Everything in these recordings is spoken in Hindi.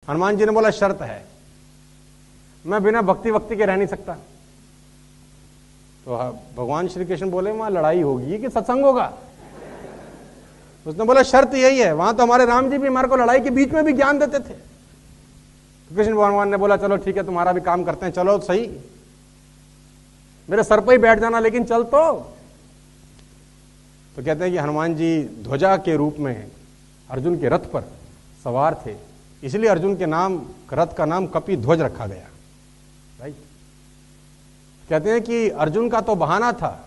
हनुमान जी ने बोला शर्त है, मैं बिना भक्ति वक्ति के रह नहीं सकता। तो भगवान श्री कृष्ण बोले वहां लड़ाई होगी कि सत्संग होगा? उसने बोला शर्त यही है। वहां तो हमारे राम जी भी हमारे को लड़ाई के बीच में भी ज्ञान देते थे। तो कृष्ण भगवान ने बोला चलो ठीक है, तुम्हारा भी काम करते हैं, चलो सही, मेरे सर पर ही बैठ जाना, लेकिन चल तो कहते हैं कि हनुमान जी ध्वजा के रूप में अर्जुन के रथ पर सवार थे, इसलिए अर्जुन के नाम रथ का नाम कपि ध्वज रखा गया। राइट। कहते हैं कि अर्जुन का तो बहाना था,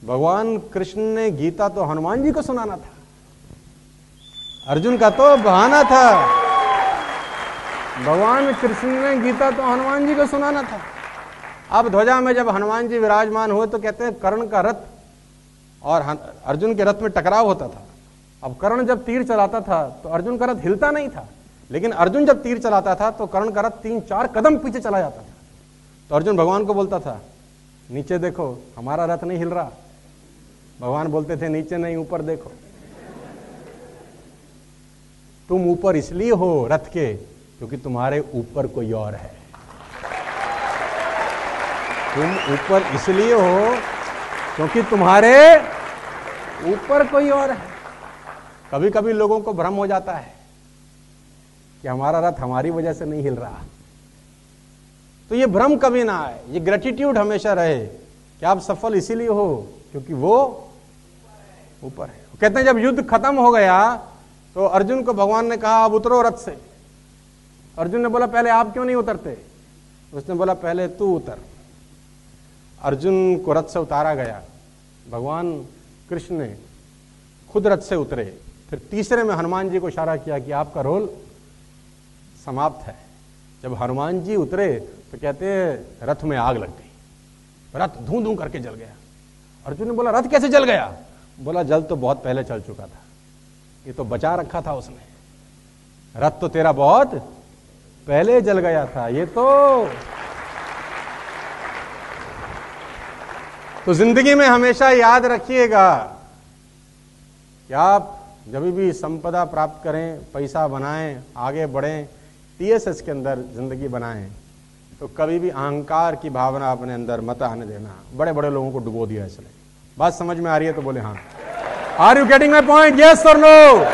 भगवान कृष्ण ने गीता तो हनुमान जी को सुनाना था। अर्जुन का तो बहाना था, भगवान कृष्ण ने गीता तो हनुमान जी को सुनाना था। अब ध्वजा में जब हनुमान जी विराजमान हुए तो कहते हैं कर्ण का रथ और अर्जुन के रथ में टकराव होता था। अब कर्ण जब तीर चलाता था तो अर्जुन का रथ हिलता नहीं था, लेकिन अर्जुन जब तीर चलाता था तो कर्ण का रथ 3-4 कदम पीछे चला जाता था। तो अर्जुन भगवान को बोलता था नीचे देखो, हमारा रथ नहीं हिल रहा। भगवान बोलते थे नीचे नहीं, ऊपर देखो। तुम ऊपर इसलिए हो रथ के क्योंकि तुम्हारे ऊपर कोई और है। तुम ऊपर इसलिए हो क्योंकि तुम्हारे ऊपर कोई और है। कभी कभी लोगों को भ्रम हो जाता है कि हमारा रथ हमारी वजह से नहीं हिल रहा, तो ये भ्रम कभी ना आए, ये ग्रेटिट्यूड हमेशा रहे कि आप सफल इसीलिए हो क्योंकि वो ऊपर है। कहते हैं जब युद्ध खत्म हो गया तो अर्जुन को भगवान ने कहा अब उतरो रथ से। अर्जुन ने बोला पहले आप क्यों नहीं उतरते? उसने बोला पहले तू उतर। अर्जुन को रथ से उतारा गया, भगवान कृष्ण ने खुद रथ से उतरे। फिर तीसरे में हनुमान जी को इशारा किया कि आपका रोल समाप्त है। जब हनुमान जी उतरे तो कहते हैं रथ में आग लग गई, रथ धूं धूं करके जल गया। अर्जुन ने बोला रथ कैसे जल गया? बोला जल तो बहुत पहले चल चुका था, ये तो बचा रखा था उसने। रथ तो तेरा बहुत पहले जल गया था, ये तो जिंदगी में हमेशा याद रखिएगा कि आप जब भी संपदा प्राप्त करें, पैसा बनाएं, आगे बढ़ें, टीएसएस के अंदर जिंदगी बनाएं, तो कभी भी अहंकार की भावना अपने अंदर मत आने देना। बड़े बड़े लोगों को डुबो दिया इसलिए। बात समझ में आ रही है तो बोले हाँ। Are you getting my point? Yes और नो?